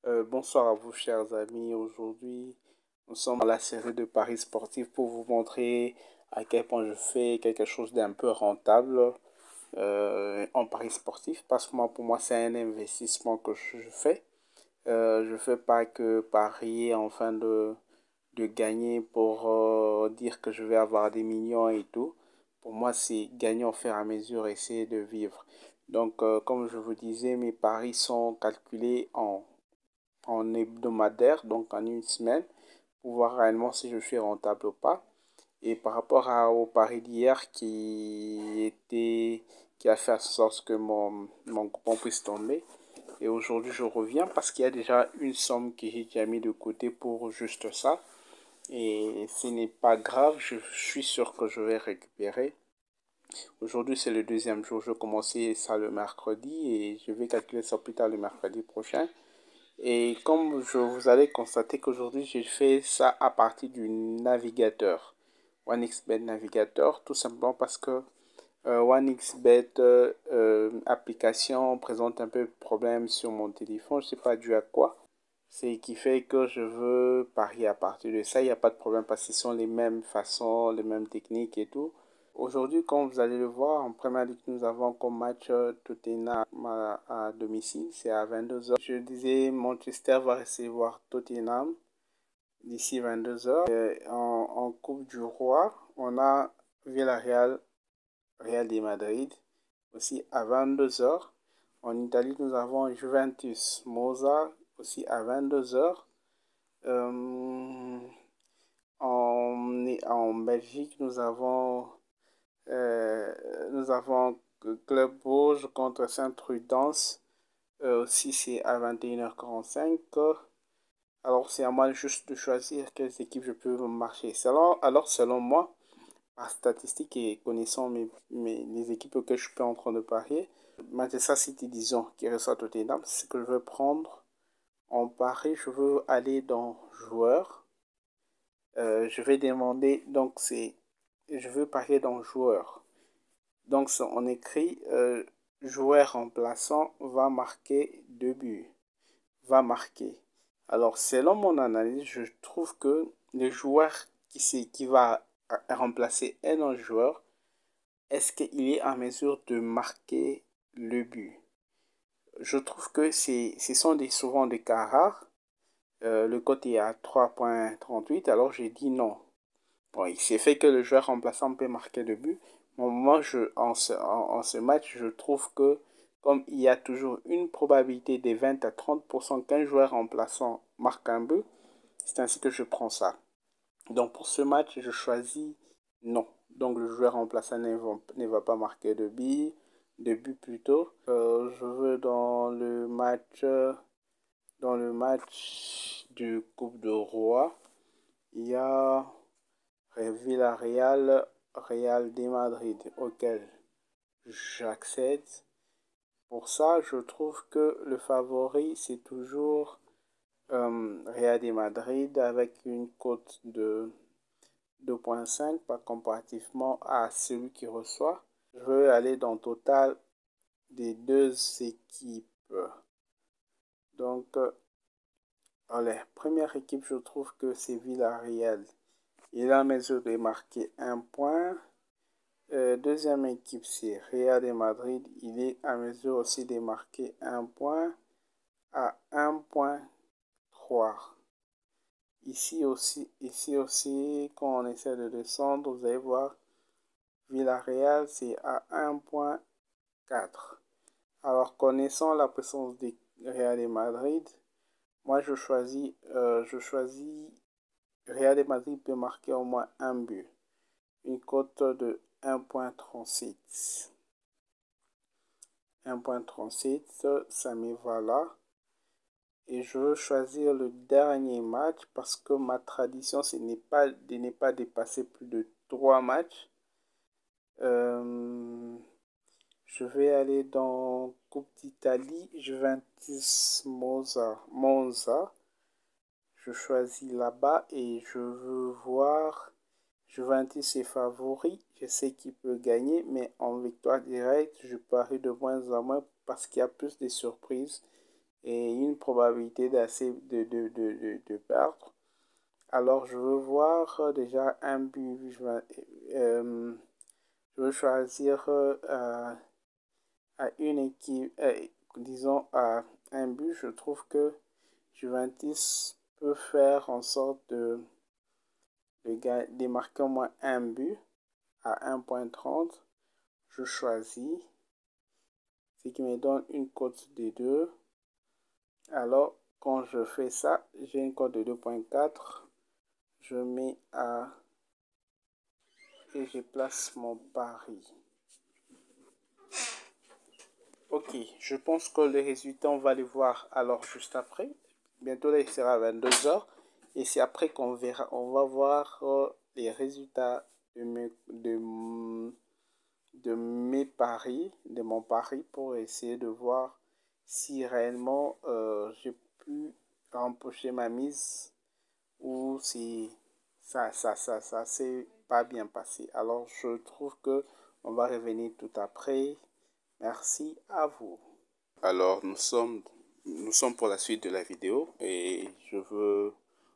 Bonsoir à vous, chers amis. Aujourd'hui, nous sommes dans la série de paris sportifs pour vous montrer à quel point je fais quelque chose d'un peu rentable en paris sportif. Parce que pour moi, c'est un investissement que je fais. Je ne fais pas que parier afin de gagner pour dire que je vais avoir des millions et tout. Pour moi, c'est gagner au fur et à mesure, essayer de vivre. Donc, comme je vous disais, mes paris sont calculés en hebdomadaire, donc en une semaine, pour voir réellement si je suis rentable ou pas. Et par rapport au pari d'hier qui a fait en sorte que mon coupon puisse tomber. Et aujourd'hui, je reviens parce qu'il y a déjà une somme que j'ai déjà mis de côté pour juste ça. Et ce n'est pas grave, je suis sûr que je vais récupérer. Aujourd'hui, c'est le deuxième jour. Je vais commencer ça le mercredi et je vais calculer ça plus tard le mercredi prochain. Et comme vous allez constater qu'aujourd'hui, j'ai fait ça à partir du navigateur. OneXBet Navigateur, tout simplement parce que OneXBet application présente un peu de problème sur mon téléphone. Je ne sais pas dû à quoi. C'est qui fait que je veux parier à partir de ça. Il n'y a pas de problème parce que ce sont les mêmes façons, les mêmes techniques et tout. Aujourd'hui, comme vous allez le voir, en première ligue, nous avons comme match Tottenham à domicile. C'est à 22 heures. Je disais, Manchester va recevoir Tottenham d'ici 22 heures. En Coupe du Roi, on a Villarreal, Real de Madrid, aussi à 22 heures. En Italie, nous avons Juventus, Monza, aussi à 22 heures. En Belgique, nous avons Club Brugge contre Saint-Prudence. Aussi, c'est à 21h45. Alors, c'est à moi juste de choisir quelles équipes je peux marcher. Selon moi, par statistique et connaissant les équipes que je suis en train de parier, Manchester City, disons, qui reçoit Tottenham, c'est ce que je veux prendre. En pari, je veux aller dans joueurs. Je vais demander, donc je veux parier dans joueurs. Donc, on écrit joueur remplaçant va marquer 2 buts. Va marquer. Alors, selon mon analyse, je trouve que le joueur qui va remplacer un autre joueur, est-ce qu'il est en mesure de marquer le but? Je trouve que ce sont souvent des cas rares. Le code est à 3,38, alors j'ai dit non. Bon, il s'est fait que le joueur remplaçant peut marquer le but. Moi, en ce match, je trouve que comme il y a toujours une probabilité de 20 à 30% qu'un joueur remplaçant marque un but, c'est ainsi que je prends ça. Donc pour ce match, je choisis non. Donc le joueur remplaçant ne va pas marquer de but plutôt. Je veux dans le match du Coupe de Roi, il y a Villarreal, Real de Madrid, auquel j'accède. Pour ça, je trouve que le favori, c'est toujours Real de Madrid avec une cote de 2,5 par comparativement à celui qui reçoit. Je veux aller dans le total des deux équipes. Donc, la première équipe, je trouve que c'est Villarreal. Il est en mesure de marquer un point. Deuxième équipe, c'est Real de Madrid. Il est en mesure aussi de marquer un point à 1,3. Ici aussi, quand on essaie de descendre, vous allez voir, Villarreal, c'est à 1,4. Alors, connaissant la présence de Real de Madrid, moi, je choisis Real de Madrid peut marquer au moins un but. Une cote de 1,37. 1,37, ça me va là. Et je veux choisir le dernier match parce que ma tradition, ce n'est pas de ne pas dépasser plus de 3 matchs. Je vais aller dans Coupe d'Italie, Juventus Monza. Je choisis là-bas et je veux voir Juventus est favori. Je sais qu'il peut gagner, mais en victoire directe, je parie de moins en moins parce qu'il y a plus de surprises et une probabilité de perdre. Alors, je veux voir déjà un but. Je veux choisir à une équipe, disons à un but. Je trouve que Juventus peut faire en sorte de marquer au moins un but à 1,30. Je choisis, ce qui me donne une cote de 2. Alors, quand je fais ça, j'ai une cote de 2,4. Je mets à... et je place mon pari. Ok, je pense que les résultats, on va les voir alors juste après. Bientôt, là, il sera 22h. Et c'est après qu'on verra, on va voir les résultats de mes paris, de mon pari, pour essayer de voir si réellement j'ai pu rempocher ma mise ou si ça s'est pas bien passé. Alors, je trouve que on va revenir tout après. Merci à vous. Alors, nous sommes pour la suite de la vidéo et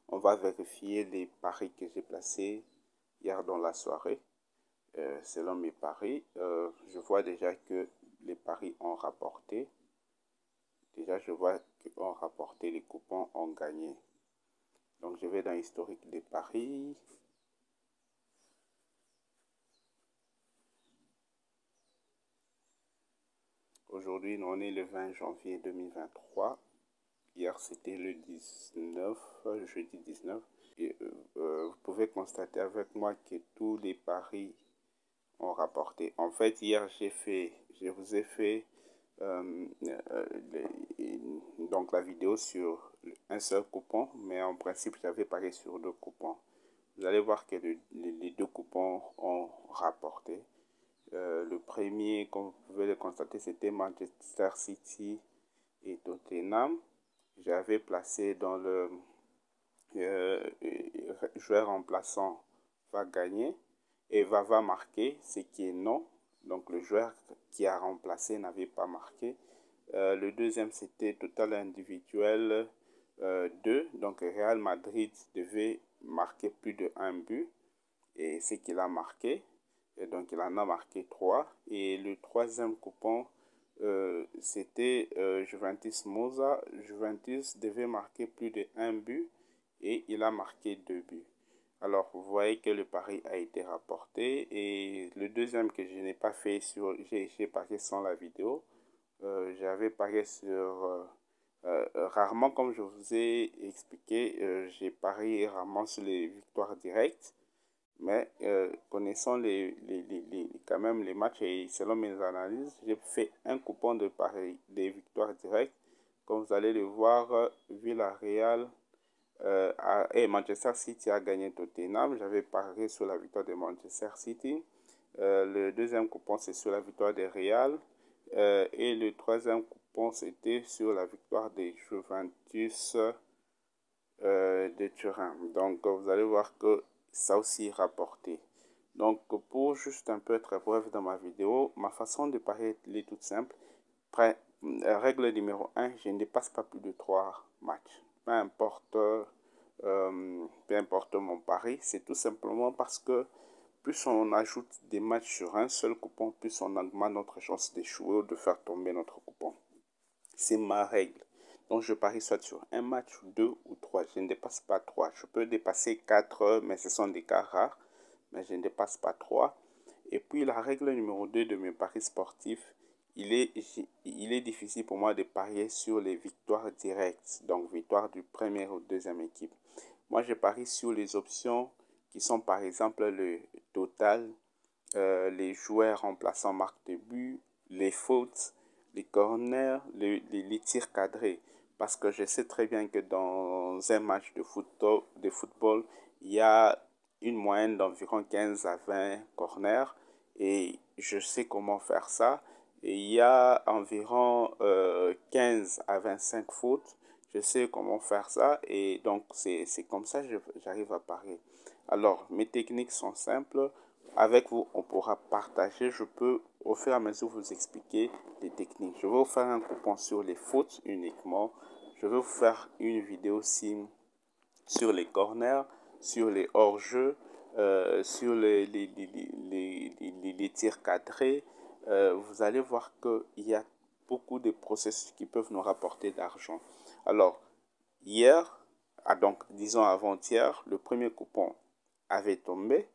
on va vérifier les paris que j'ai placés hier dans la soirée. Selon mes paris, je vois déjà que les paris ont rapporté. Déjà, je vois qu'ils ont rapporté, les coupons ont gagné. Donc, je vais dans l'historique des paris. Aujourd'hui, on est le 20 janvier 2023. Hier, c'était le 19, jeudi 19. Et, vous pouvez constater avec moi que tous les paris ont rapporté. En fait, hier, je vous ai fait donc la vidéo sur un seul coupon, mais en principe, j'avais parié sur 2 coupons. Vous allez voir que les 2 coupons ont rapporté. Le premier, comme vous pouvez le constater, c'était Manchester City et Tottenham. J'avais placé dans le joueur remplaçant va gagner et va marquer, ce qui est non. Donc le joueur qui a remplacé n'avait pas marqué. Le deuxième, c'était total individuel 2. Donc Real Madrid devait marquer plus de 1 but. Et c'est qu'il a marqué. Et donc il en a marqué 3. Et le troisième coupon, c'était Juventus Monza. Juventus devait marquer plus de 1 but et il a marqué 2 buts. Alors vous voyez que le pari a été rapporté. Et le deuxième que je n'ai pas fait, j'ai parié sans la vidéo. J'avais parié sur... rarement, comme je vous ai expliqué, j'ai parié rarement sur les victoires directes. Mais connaissant quand même les matchs et selon mes analyses, j'ai fait un coupon de pari des victoires directes. Comme vous allez le voir, Villarreal et Manchester City a gagné Tottenham. J'avais parié sur la victoire de Manchester City. Le deuxième coupon, c'est sur la victoire de Real. Et le troisième coupon, c'était sur la victoire des Juventus de Turin. Donc, vous allez voir que ça aussi rapporté. Donc, pour juste un peu être bref dans ma vidéo, ma façon de parier est toute simple. Règle numéro 1, je ne dépasse pas plus de 3 matchs. Peu importe mon pari, c'est tout simplement parce que plus on ajoute des matchs sur un seul coupon, plus on augmente notre chance d'échouer ou de faire tomber notre coupon. C'est ma règle. Donc, je parie soit sur un match, 2 ou 3. Je ne dépasse pas 3. Je peux dépasser 4, mais ce sont des cas rares. Mais je ne dépasse pas 3. Et puis, la règle numéro 2 de mes paris sportifs, il est difficile pour moi de parier sur les victoires directes. Donc, victoire du premier ou deuxième équipe. Moi, je parie sur les options qui sont par exemple le total, les joueurs remplaçants marquent de but, les fautes, les corners, les tirs cadrés. Parce que je sais très bien que dans un match de football, il y a une moyenne d'environ 15 à 20 corners. Et je sais comment faire ça. Et il y a environ 15 à 25 fautes. Je sais comment faire ça. Et donc, c'est comme ça que j'arrive à parier. Alors, mes techniques sont simples. Avec vous, on pourra partager. Je peux, au fur et à mesure, vous expliquer les techniques. Je vais vous faire un coupon sur les fautes uniquement. je vais vous faire une vidéo aussi sur les corners, sur les hors-jeux, sur les tirs cadrés. Vous allez voir qu'il y a beaucoup de processus qui peuvent nous rapporter d'argent. Alors, hier, donc disons avant-hier, le premier coupon avait tombé.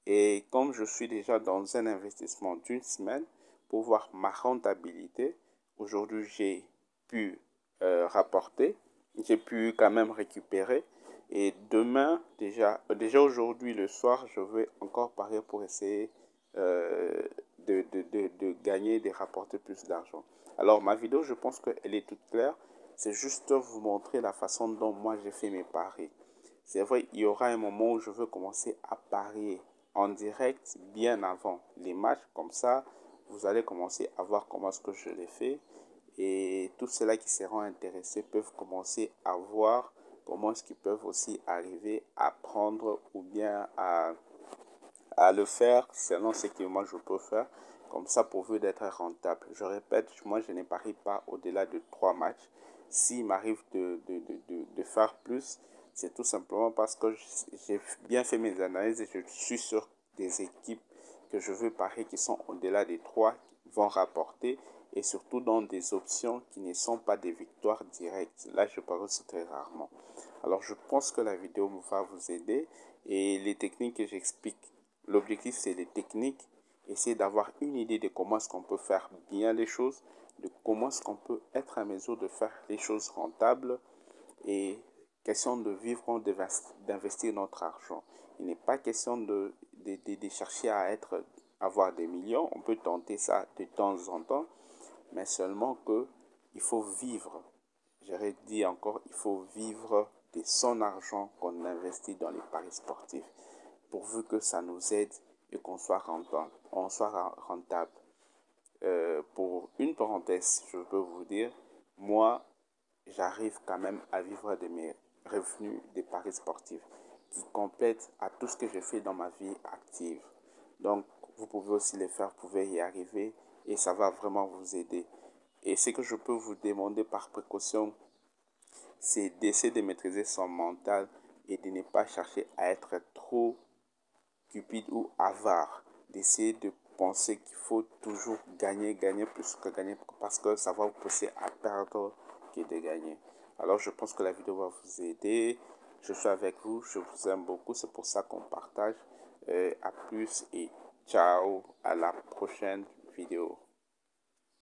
Et comme je suis déjà dans un investissement d'une semaine pour voir ma rentabilité, aujourd'hui j'ai pu rapporter, j'ai pu quand même récupérer. Et demain, déjà aujourd'hui le soir, je vais encore parier pour essayer de gagner, de rapporter plus d'argent. Alors ma vidéo, je pense qu'elle est toute claire. C'est juste vous montrer la façon dont moi j'ai fait mes paris. C'est vrai, il y aura un moment où je veux commencer à parier en direct bien avant les matchs. Comme ça, vous allez commencer à voir comment est-ce que je l'ai fait. Et tous ceux-là qui seront intéressés peuvent commencer à voir comment est-ce qu'ils peuvent aussi arriver à prendre ou bien à le faire selon ce que moi je peux faire. Comme ça, pourvu d'être rentable. Je répète, moi je ne parie pas au-delà de 3 matchs. S'il m'arrive de faire plus, c'est tout simplement parce que j'ai bien fait mes analyses et je suis sûr des équipes que je veux parier qui sont au-delà des 3 vont rapporter et surtout dans des options qui ne sont pas des victoires directes. Là, je parie aussi très rarement. Alors, je pense que la vidéo va vous aider et les techniques que j'explique, l'objectif c'est les techniques, essayer d'avoir une idée de comment est-ce qu'on peut faire bien les choses, de comment est-ce qu'on peut être à mesure de faire les choses rentables et question de vivre, d'investir notre argent. Il n'est pas question de chercher à avoir des millions. On peut tenter ça de temps en temps, mais seulement que il faut vivre. J'aurais dit encore, il faut vivre de son argent qu'on investit dans les paris sportifs, pourvu que ça nous aide et qu'on soit rentable. Pour une parenthèse, je peux vous dire, moi, j'arrive quand même à vivre de mes revenus des paris sportifs qui complètent à tout ce que je fais dans ma vie active. Donc, vous pouvez aussi les faire, vous pouvez y arriver et ça va vraiment vous aider. Et ce que je peux vous demander par précaution, c'est d'essayer de maîtriser son mental et de ne pas chercher à être trop cupide ou avare, d'essayer de penser qu'il faut toujours gagner, gagner plus que gagner parce que ça va vous pousser à perdre que de gagner. Alors je pense que la vidéo va vous aider. Je suis avec vous, je vous aime beaucoup, c'est pour ça qu'on partage. À plus et ciao, à la prochaine vidéo.